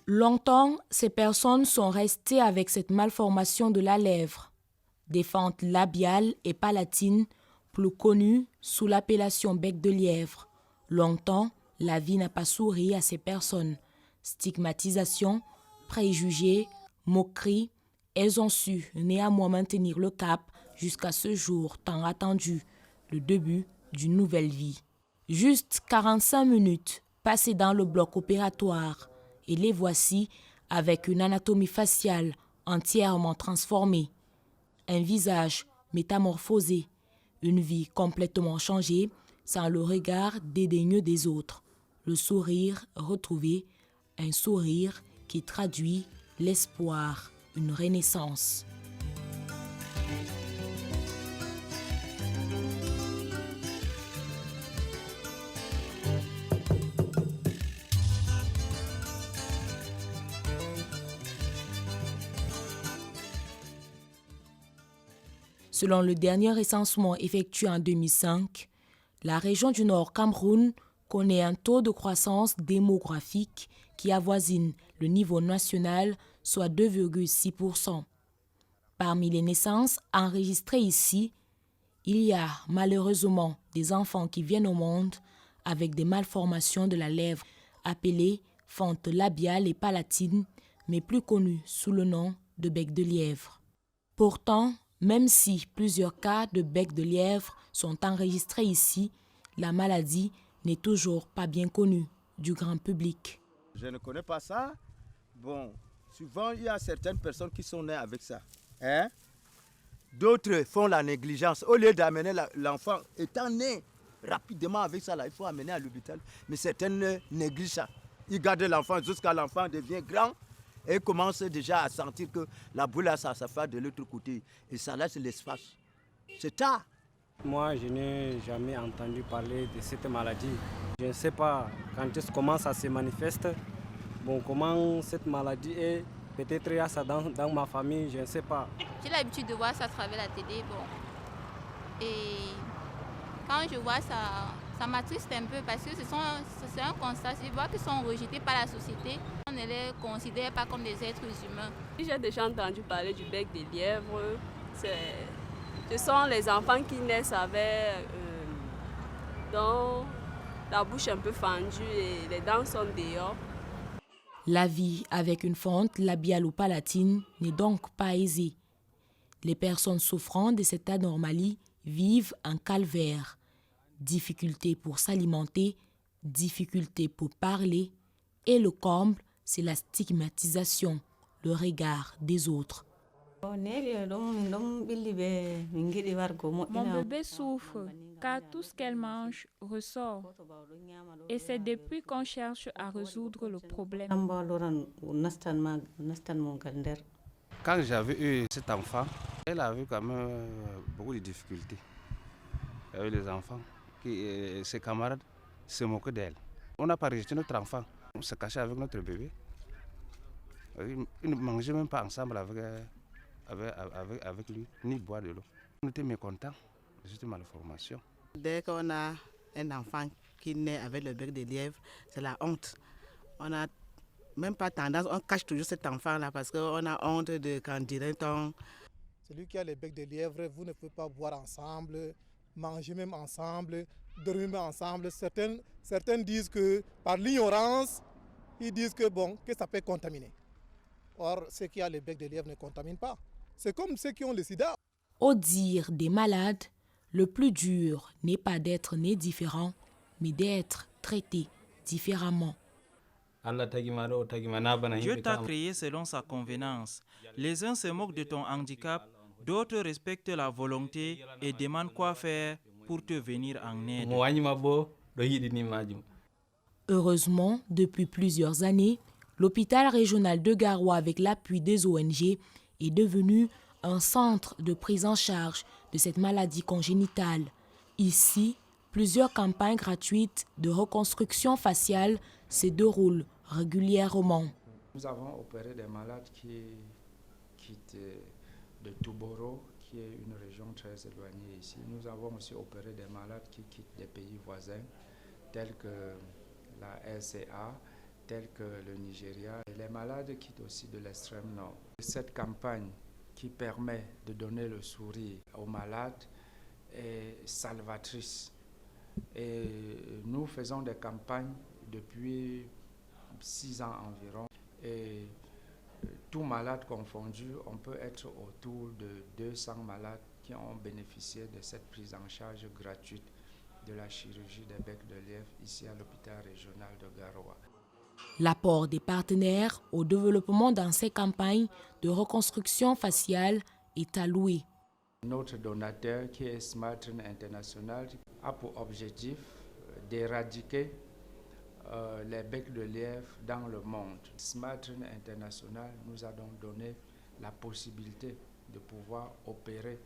Longtemps, ces personnes sont restées avec cette malformation de la lèvre, des fentes labiales et palatines, plus connues sous l'appellation bec de lièvre. Longtemps, la vie n'a pas souri à ces personnes. Stigmatisation, préjugés, moqueries, elles ont su néanmoins maintenir le cap jusqu'à ce jour tant attendu, le début d'une nouvelle vie. Juste 45 minutes passées dans le bloc opératoire et les voici avec une anatomie faciale entièrement transformée. Un visage métamorphosé, une vie complètement changée, sans le regard dédaigneux des autres. Le sourire retrouvé, un sourire qui traduit l'espoir, une renaissance. Selon le dernier recensement effectué en 2005, la région du Nord Cameroun connaît un taux de croissance démographique qui avoisine le niveau national, soit 2,6%. Parmi les naissances enregistrées ici, il y a malheureusement des enfants qui viennent au monde avec des malformations de la lèvre appelées fentes labiales et palatines, mais plus connues sous le nom de bec de lièvre. Pourtant, même si plusieurs cas de bec de lièvre sont enregistrés ici, la maladie n'est toujours pas bien connue du grand public. Je ne connais pas ça. Bon, souvent il y a certaines personnes qui sont nées avec ça. Hein? D'autres font la négligence. Au lieu d'amener l'enfant étant né rapidement avec ça, là, il faut amener à l'hôpital. Mais certaines négligent ça. Ils gardent l'enfant jusqu'à l'enfant devient grand et commence déjà à sentir que la boule ça fait de l'autre côté. Et ça laisse l'espace. C'est tard. Moi, je n'ai jamais entendu parler de cette maladie. Je ne sais pas comment ça se manifeste. Bon, comment cette maladie est. Peut-être il y a ça dans ma famille, je ne sais pas. J'ai l'habitude de voir ça à travers la télé. Bon. Et quand je vois ça, ça m'attriste un peu parce que c'est un constat. Je vois qu'ils sont rejetés par la société. On ne les considère pas comme des êtres humains. J'ai déjà entendu parler du bec des lièvres. Ce sont les enfants qui naissent avec dans la bouche un peu fendue et les dents sont dehors. La vie avec une fente labiale ou palatine n'est donc pas aisée. Les personnes souffrant de cette anormalie vivent un calvaire. Difficulté pour s'alimenter, difficulté pour parler, et le comble, c'est la stigmatisation, le regard des autres. Mon bébé souffre car tout ce qu'elle mange ressort. Et c'est depuis qu'on cherche à résoudre le problème. Quand j'avais eu cet enfant, elle avait quand même beaucoup de difficultés avec les enfants. Ses camarades se moquaient d'elle. On n'a pas rejeté notre enfant. On se cachait avec notre bébé. Ils ne mangeaient même pas ensemble avec lui, ni boire de l'eau. On était mécontents de cette malformation. Dès qu'on a un enfant qui naît avec le bec de lièvre, c'est la honte. On n'a même pas tendance, on cache toujours cet enfant-là parce qu'on a honte de quand dirait-on. Celui qui a le bec de lièvre, vous ne pouvez pas boire ensemble, manger même ensemble, dormir même ensemble. Certains disent que par l'ignorance, ils disent que ça peut contaminer. Or, ceux qui ont le bec de lièvre ne contaminent pas. C'est comme ceux qui ont le sida. Au dire des malades, le plus dur n'est pas d'être né différent, mais d'être traité différemment. Dieu t'a créé selon sa convenance. Les uns se moquent de ton handicap, d'autres respectent la volonté et demandent quoi faire pour te venir en aide. Heureusement, depuis plusieurs années, l'hôpital régional de Garoua, avec l'appui des ONG, est devenu un centre de prise en charge de cette maladie congénitale. Ici, plusieurs campagnes gratuites de reconstruction faciale se déroulent régulièrement. Nous avons opéré des malades qui quittent de Touboro, qui est une région très éloignée ici. Nous avons aussi opéré des malades qui quittent des pays voisins, tels que la RCA tels que le Nigeria. Et les malades quittent aussi de l'extrême nord. Cette campagne qui permet de donner le sourire aux malades est salvatrice. Et nous faisons des campagnes depuis 6 ans environ. Et tout malade confondu, on peut être autour de 200 malades qui ont bénéficié de cette prise en charge gratuite de la chirurgie des becs de lièvre ici à l'hôpital régional de Garoua. L'apport des partenaires au développement dans ces campagnes de reconstruction faciale est à louer. Notre donateur, qui est Smartren International, a pour objectif d'éradiquer les becs de lièvre dans le monde. Smartren International nous a donc donné la possibilité de pouvoir opérer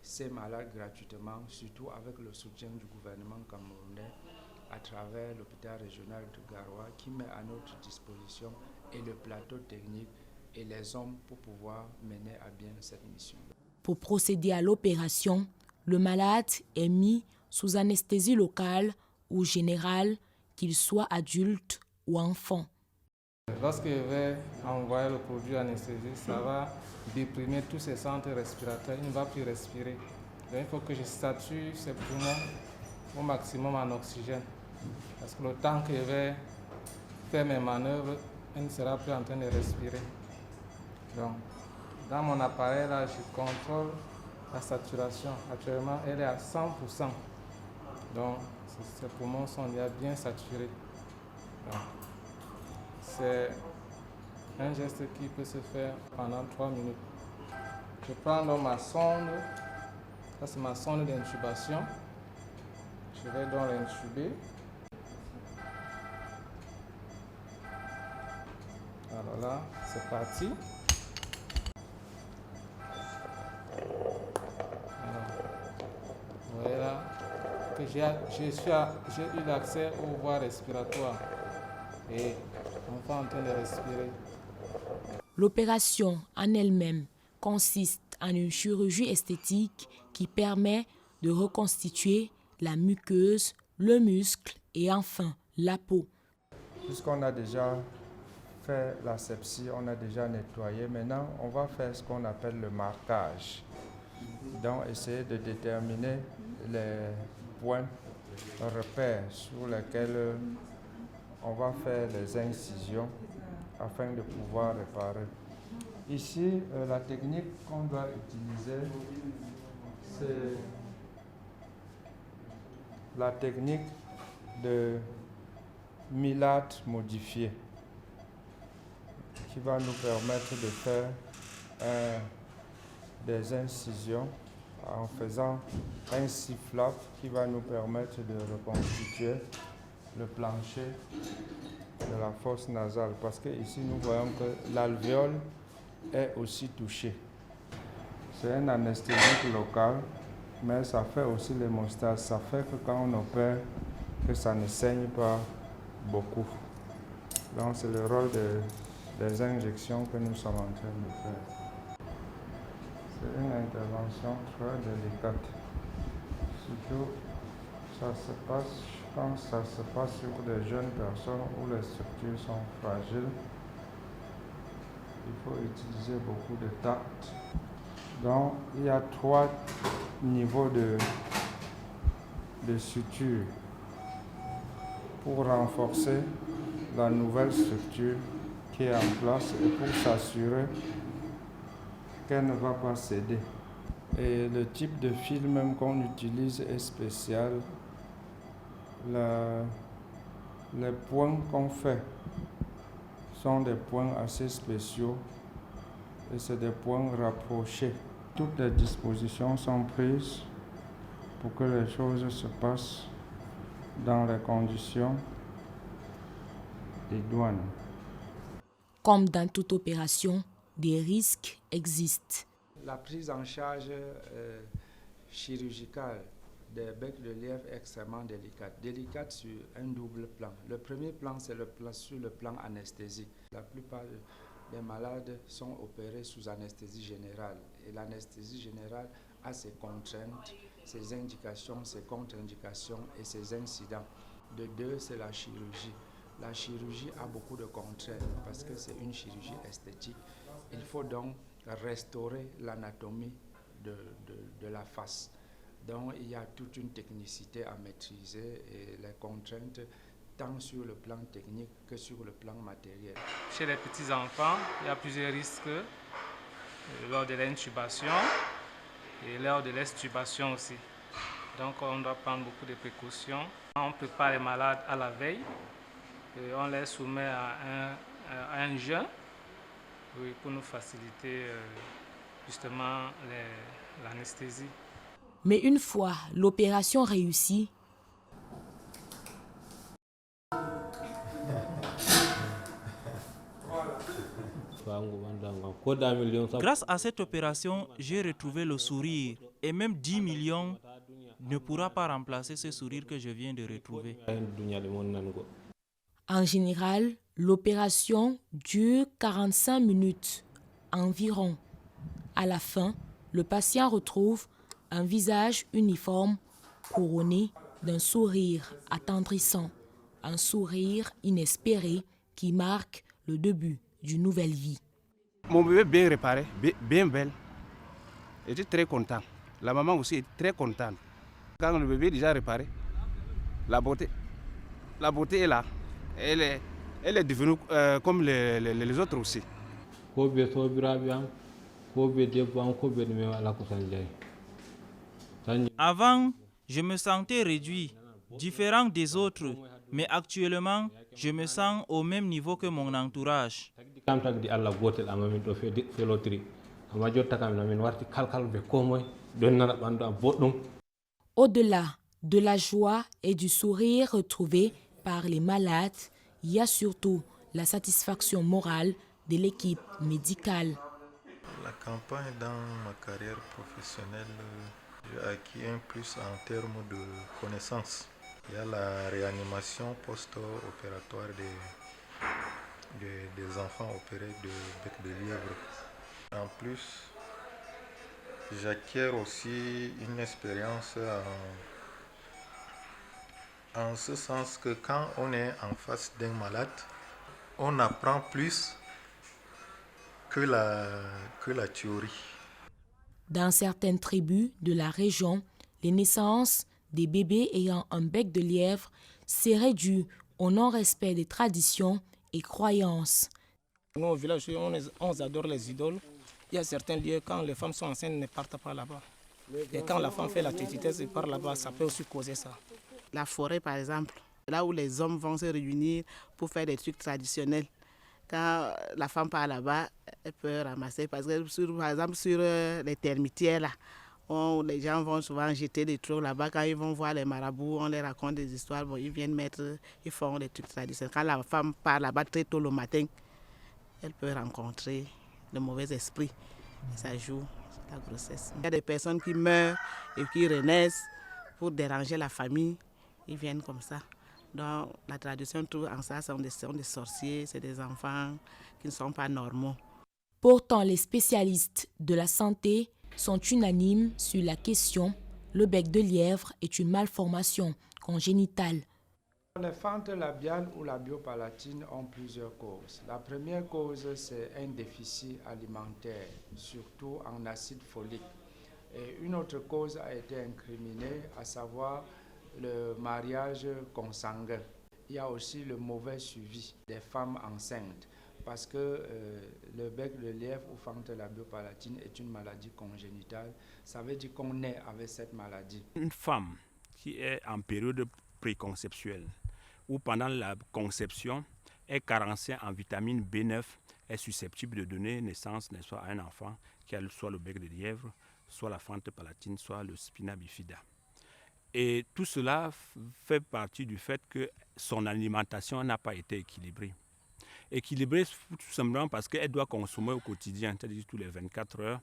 ces malades gratuitement, surtout avec le soutien du gouvernement camerounais à travers l'hôpital régional de Garoua qui met à notre disposition et le plateau technique et les hommes pour pouvoir mener à bien cette mission. Pour procéder à l'opération, le malade est mis sous anesthésie locale ou générale, qu'il soit adulte ou enfant. Lorsque je vais envoyer le produit anesthésique, ça va déprimer tous ses centres respirateurs, il ne va plus respirer. Donc, il faut que je sature ses poumons au maximum en oxygène. Parce que le temps que je vais faire mes manœuvres, il ne sera plus en train de respirer. Donc, dans mon appareil, là, je contrôle la saturation. Actuellement, elle est à 100%. Donc, ces poumons sont déjà bien saturés. C'est un geste qui peut se faire pendant 3 minutes. Je prends donc ma sonde. Ça, c'est ma sonde d'intubation. Je vais donc l'intuber. Alors là, c'est parti. Vous voyez là que j'ai eu l'accès aux voies respiratoires et on est en train de respirer. L'opération en elle-même consiste en une chirurgie esthétique qui permet de reconstituer la muqueuse, le muscle et enfin la peau. Puisqu'on a déjà fait l'asepsie, on a déjà nettoyé, maintenant on va faire ce qu'on appelle le marquage. Donc essayer de déterminer les points repères sur lesquels on va faire les incisions afin de pouvoir réparer. Ici, la technique qu'on doit utiliser, c'est la technique de Milate modifié qui va nous permettre de faire des incisions en faisant un sifflap qui va nous permettre de reconstituer le plancher de la fosse nasale, parce que ici nous voyons que l'alvéole est aussi touché. C'est un anesthésique local, mais ça fait aussi l'hémostase. Ça fait que quand on opère, que ça ne saigne pas beaucoup. Donc c'est le rôle des injections que nous sommes en train de faire. C'est une intervention très délicate. Surtout, ça se passe quand ça se passe sur des jeunes personnes où les structures sont fragiles. Il faut utiliser beaucoup de tact. Donc, il y a 3 niveaux de suture pour renforcer la nouvelle structure qui est en place et pour s'assurer qu'elle ne va pas céder. Et le type de fil même qu'on utilise est spécial. Les points qu'on fait sont des points assez spéciaux et c'est des points rapprochés. Toutes les dispositions sont prises pour que les choses se passent dans les conditions idoines. Comme dans toute opération, des risques existent. La prise en charge chirurgicale des becs de lièvre est extrêmement délicate. Délicate sur un double plan. Le premier plan, c'est sur le plan anesthésie. La plupart des malades sont opérés sous anesthésie générale. Et l'anesthésie générale a ses contraintes, ses indications, ses contre-indications et ses incidents. De 2, c'est la chirurgie. la chirurgie a beaucoup de contraintes parce que c'est une chirurgie esthétique. Il faut donc restaurer l'anatomie de la face. Donc il y a toute une technicité à maîtriser et les contraintes tant sur le plan technique que sur le plan matériel. Chez les petits-enfants, il y a plusieurs risques lors de l'intubation et lors de l'extubation aussi. Donc on doit prendre beaucoup de précautions. On prépare les malades à la veille et on les soumet à un jeûne pour nous faciliter justement l'anesthésie. Mais une fois l'opération réussie, grâce à cette opération, j'ai retrouvé le sourire et même 10 millions ne pourra pas remplacer ce sourire que je viens de retrouver. En général, l'opération dure 45 minutes environ. À la fin, le patient retrouve un visage uniforme couronné d'un sourire attendrissant, un sourire inespéré qui marque le début d'une nouvelle vie. Mon bébé bien réparé, bien belle. J'étais très content. La maman aussi est très contente. Quand le bébé est déjà réparé, la beauté est là. Elle est devenue comme les autres aussi. Avant, je me sentais réduit, différent des autres, mais actuellement, je me sens au même niveau que mon entourage. Au-delà de la joie et du sourire retrouvés par les malades, il y a surtout la satisfaction morale de l'équipe médicale. La campagne dans ma carrière professionnelle, j'ai acquis un plus en termes de connaissances. Il y a la réanimation post-opératoire des enfants opérés de bec de lièvre. En plus, j'acquiers aussi une expérience en ce sens que quand on est en face d'un malade, on apprend plus que la théorie. Dans certaines tribus de la région, les naissances des bébés ayant un bec de lièvre seraient dues au non-respect des traditions et croyances. Nous, au village, on adore les idoles. Il y a certains lieux, quand les femmes sont enceintes, ne partent pas là-bas. Et quand la femme fait la tétitesse et part là-bas, ça peut aussi causer ça. La forêt, par exemple, là où les hommes vont se réunir pour faire des trucs traditionnels. Quand la femme part là-bas, elle peut ramasser. Parce que, par exemple, sur les termitières, là, les gens vont souvent jeter des trucs là-bas. Quand ils vont voir les marabouts, on les raconte des histoires. Bon, ils viennent ils font des trucs traditionnels. Quand la femme part là-bas très tôt le matin, elle peut rencontrer le mauvais esprit. Ça joue la grossesse. Il y a des personnes qui meurent et qui renaissent pour déranger la famille. Ils viennent comme ça. Donc la tradition trouve en ça, sont des sorciers, c'est des enfants qui ne sont pas normaux. Pourtant, les spécialistes de la santé sont unanimes sur la question. Le bec de lièvre est une malformation congénitale. Les fentes labiales ou labiopalatines ont plusieurs causes. La première cause, c'est un déficit alimentaire, surtout en acide folique. Et une autre cause a été incriminée, à savoir le mariage consanguin. Il y a aussi le mauvais suivi des femmes enceintes, parce que le bec de lièvre ou fente labiopalatine est une maladie congénitale. Ça veut dire qu'on naît avec cette maladie. Une femme qui est en période préconceptuelle ou pendant la conception est carencée en vitamine B9 est susceptible de donner naissance à un enfant qui a soit le bec de lièvre, soit la fente palatine, soit le spina bifida. Et tout cela fait partie du fait que son alimentation n'a pas été équilibrée. Équilibrée tout simplement parce qu'elle doit consommer au quotidien, c'est-à-dire tous les 24 heures,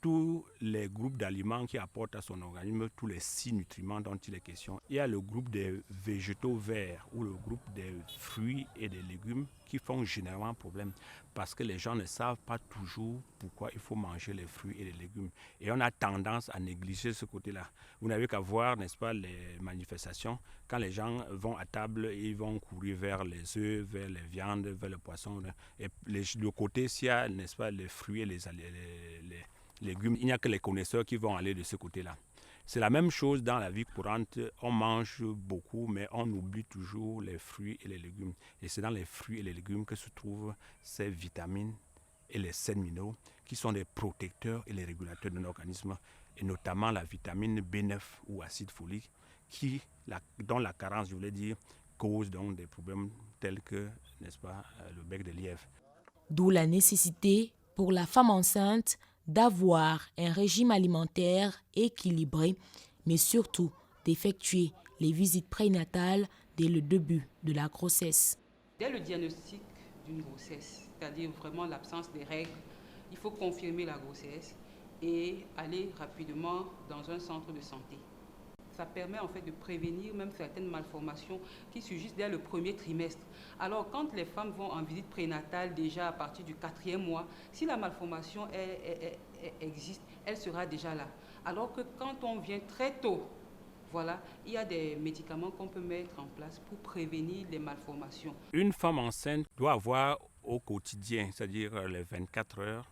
tous les groupes d'aliments qui apportent à son organisme tous les 6 nutriments dont il est question. Il y a le groupe des végétaux verts ou le groupe des fruits et des légumes qui font généralement problème parce que les gens ne savent pas toujours pourquoi il faut manger les fruits et les légumes. Et on a tendance à négliger ce côté-là. Vous n'avez qu'à voir, n'est-ce pas, les manifestations. Quand les gens vont à table, ils vont courir vers les œufs, vers les viandes, vers le poisson. Et le côté, s'il y a, n'est-ce pas, les fruits et les légumes, il n'y a que les connaisseurs qui vont aller de ce côté-là. C'est la même chose dans la vie courante. On mange beaucoup, mais on oublie toujours les fruits et les légumes. Et c'est dans les fruits et les légumes que se trouvent ces vitamines et les sels minéraux qui sont des protecteurs et les régulateurs de l'organisme, et notamment la vitamine B9 ou acide folique, dont la carence, je voulais dire, cause donc des problèmes tels que, n'est-ce pas, le bec de lièvre. D'où la nécessité pour la femme enceinte d'avoir un régime alimentaire équilibré, mais surtout d'effectuer les visites prénatales dès le début de la grossesse. Dès le diagnostic d'une grossesse, c'est-à-dire vraiment l'absence des règles, il faut confirmer la grossesse et aller rapidement dans un centre de santé. Ça permet en fait de prévenir même certaines malformations qui surgissent dès le premier trimestre. Alors quand les femmes vont en visite prénatale déjà à partir du 4e mois, si la malformation existe, elle sera déjà là. Alors que quand on vient très tôt, voilà, il y a des médicaments qu'on peut mettre en place pour prévenir les malformations. Une femme enceinte doit avoir au quotidien, c'est-à-dire les 24 heures,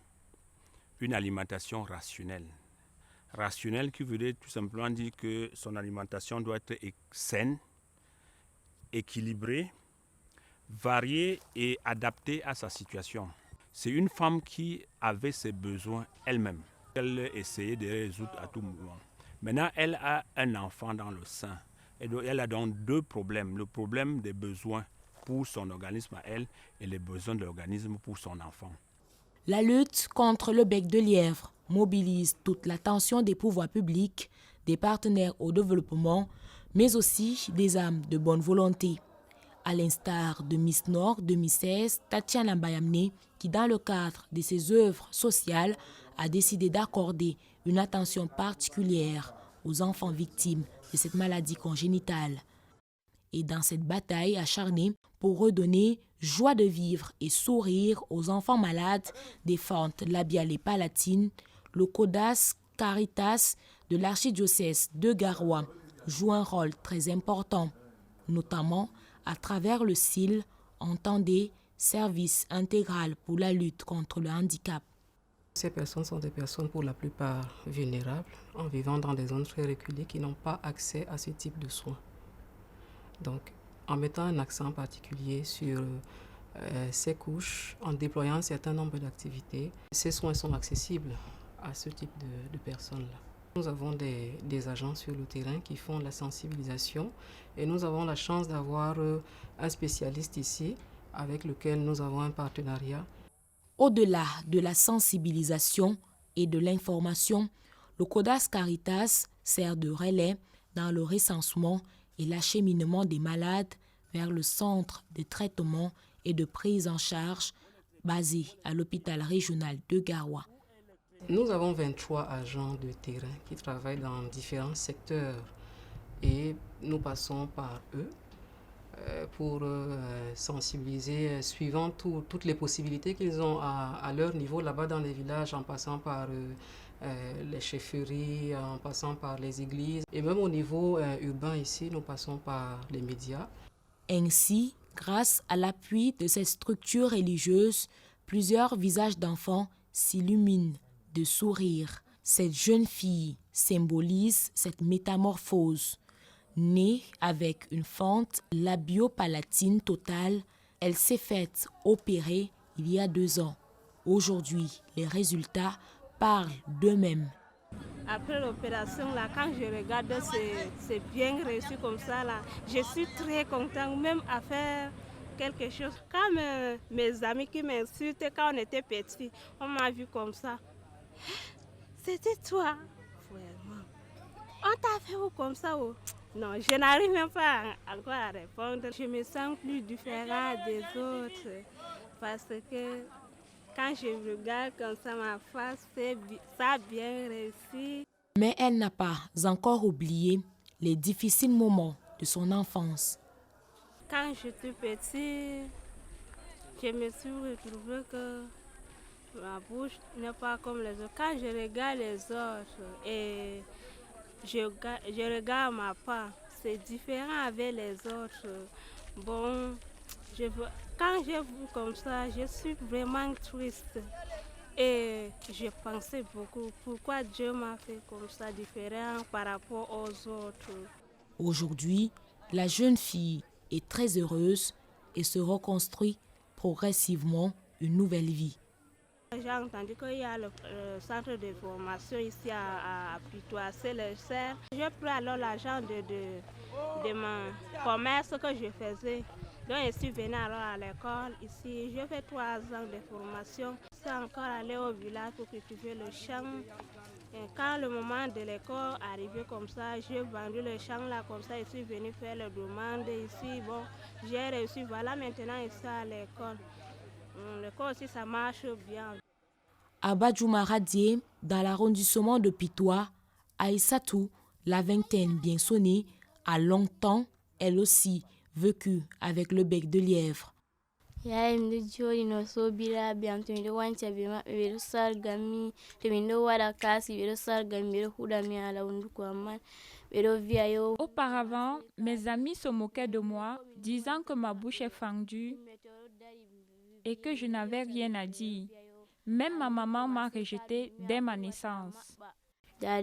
une alimentation rationnelle. Rationnelle qui veut dire tout simplement dire que son alimentation doit être saine, équilibrée, variée et adaptée à sa situation. C'est une femme qui avait ses besoins elle-même. Elle essayait de les résoudre à tout moment. Maintenant, elle a un enfant dans le sein. Elle a donc 2 problèmes. Le problème des besoins pour son organisme à elle et les besoins de l'organisme pour son enfant. La lutte contre le bec de lièvre mobilise toute l'attention des pouvoirs publics, des partenaires au développement, mais aussi des âmes de bonne volonté. À l'instar de Miss Nord 2016, Tatiana Bayamné, qui dans le cadre de ses œuvres sociales a décidé d'accorder une attention particulière aux enfants victimes de cette maladie congénitale. Et dans cette bataille acharnée pour redonner joie de vivre et sourire aux enfants malades des fentes labiales et palatines, le CODAS Caritas de l'archidiocèse de Garoua joue un rôle très important, notamment à travers le SIL, entendez Service intégral pour la lutte contre le handicap. Ces personnes sont des personnes pour la plupart vulnérables, en vivant dans des zones très reculées qui n'ont pas accès à ce type de soins. Donc, en mettant un accent particulier sur ces couches, en déployant un certain nombre d'activités, ces soins sont accessibles à ce type de personnes-là. Nous avons des agents sur le terrain qui font la sensibilisation et nous avons la chance d'avoir un spécialiste ici avec lequel nous avons un partenariat. Au-delà de la sensibilisation et de l'information, le CODAS Caritas sert de relais dans le recensement et l'acheminement des malades vers le centre de traitement et de prise en charge basé à l'hôpital régional de Garoua. Nous avons 23 agents de terrain qui travaillent dans différents secteurs et nous passons par eux pour sensibiliser suivant toutes les possibilités qu'ils ont à leur niveau là-bas dans les villages, en passant par les chefferies, en passant par les églises et même au niveau urbain ici, nous passons par les médias. Ainsi, grâce à l'appui de ces structures religieuses, plusieurs visages d'enfants s'illuminent de sourire. Cette jeune fille symbolise cette métamorphose. Née avec une fente labio-palatine totale, elle s'est faite opérer il y a 2 ans. Aujourd'hui, les résultats parlent d'eux-mêmes. Après l'opération, là, quand je regarde, c'est bien reçu comme ça. Là. Je suis très contente, même à faire quelque chose. Quand mes amis qui m'insultent, quand on était petits, on m'a vu comme ça. C'était toi, vraiment. On t'a fait où comme ça? Oh? Non, je n'arrive même pas encore à répondre. Je me sens plus différente des autres parce que Quand je regarde comme ça ma face, ça a bien réussi. Mais elle n'a pas encore oublié les difficiles moments de son enfance. Quand j'étais petite, je me suis retrouvée que ma bouche n'est pas comme les autres. Quand je regarde les autres et je regarde ma part, c'est différent avec les autres. Bon, quand je vu comme ça, je suis vraiment triste. Et je pensais beaucoup pourquoi Dieu m'a fait comme ça, différent par rapport aux autres. Aujourd'hui, la jeune fille est très heureuse et se reconstruit progressivement une nouvelle vie. J'ai entendu qu'il y a le centre de formation ici à Pitois, c'est le CER. Je prends alors l'argent de mon commerce que je faisais. Donc je suis venue alors à l'école ici. Je fais 3 ans de formation. Je suis encore allée au village pour cultiver le champ. Et quand le moment de l'école arrivait comme ça, j'ai vendu le champ là comme ça. Je suis venue faire les demandes ici. Bon, j'ai réussi. Voilà maintenant ici à l'école. L'école aussi ça marche bien. À Badjouma Radié, dans l'arrondissement de Pitois, Aïssatou, la vingtaine bien sonnée, a longtemps, elle aussi, vécu avec le bec de lièvre. Auparavant, mes amis se moquaient de moi, disant que ma bouche est fendue et que je n'avais rien à dire. Même ma maman m'a rejetée dès ma naissance. La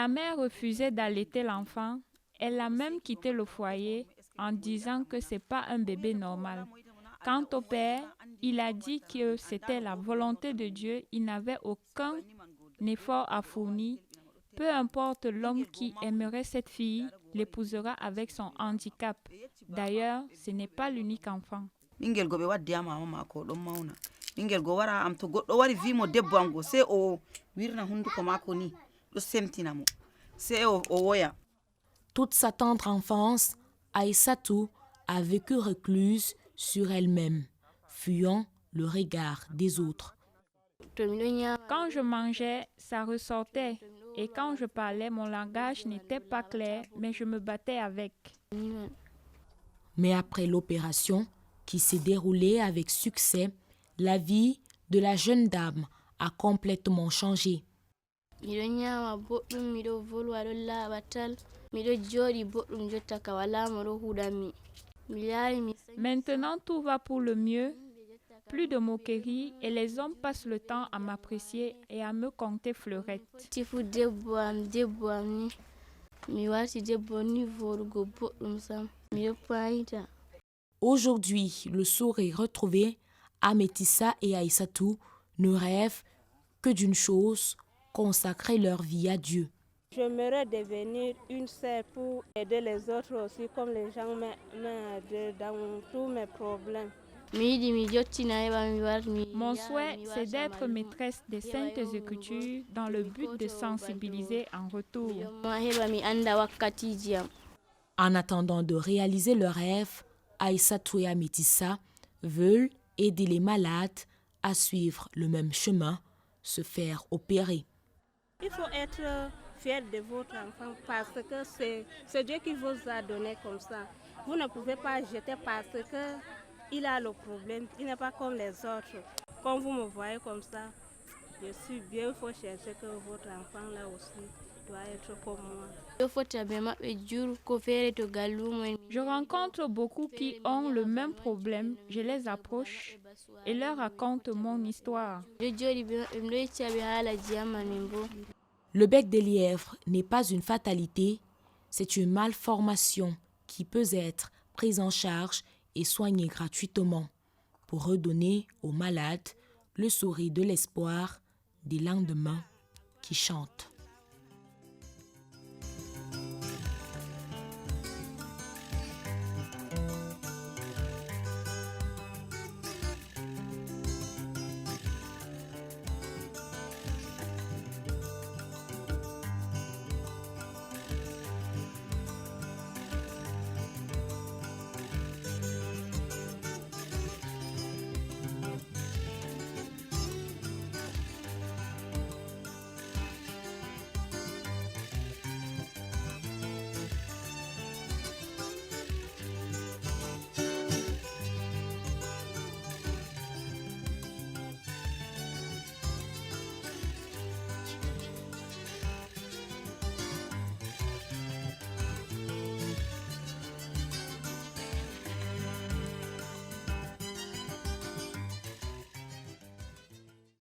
mère refusait d'allaiter l'enfant. Elle a même quitté le foyer en disant que ce n'est pas un bébé normal. Quant au père, il a dit que c'était la volonté de Dieu. Il n'avait aucun effort à fournir. Peu importe l'homme qui aimerait cette fille, l'épousera avec son handicap. D'ailleurs, ce n'est pas l'unique enfant. Toute sa tendre enfance, Aïssatou a vécu recluse sur elle-même, fuyant le regard des autres. Quand je mangeais, ça ressortait. Et quand je parlais, mon langage n'était pas clair, mais je me battais avec. Mais après l'opération, qui s'est déroulée avec succès, la vie de la jeune dame a complètement changé. Maintenant, tout va pour le mieux. Plus de moqueries et les hommes passent le temps à m'apprécier et à me compter fleurettes. Aujourd'hui, le sourire retrouvé, Amétissa et Aïssatou ne rêvent que d'une chose, consacrer leur vie à Dieu. J'aimerais devenir une sœur pour aider les autres aussi, comme les gens m'aident dans tous mes problèmes. Mon souhait, c'est d'être maîtresse des Saintes Écritures dans le but de sensibiliser en retour. En attendant de réaliser leur rêve, Aïssatou et Amétissa veulent aider les malades à suivre le même chemin, se faire opérer. Il faut être fier de votre enfant parce que c'est Dieu qui vous a donné comme ça. Vous ne pouvez pas jeter parce qu'il a le problème. Il n'est pas comme les autres. Comme vous me voyez comme ça, je suis bien. Il faut chercher que votre enfant là aussi doit être comme moi. Je rencontre beaucoup qui ont le même problème. Je les approche et leur raconte mon histoire. Le bec de lièvre n'est pas une fatalité, c'est une malformation qui peut être prise en charge et soignée gratuitement pour redonner aux malades le sourire de l'espoir des lendemains qui chantent.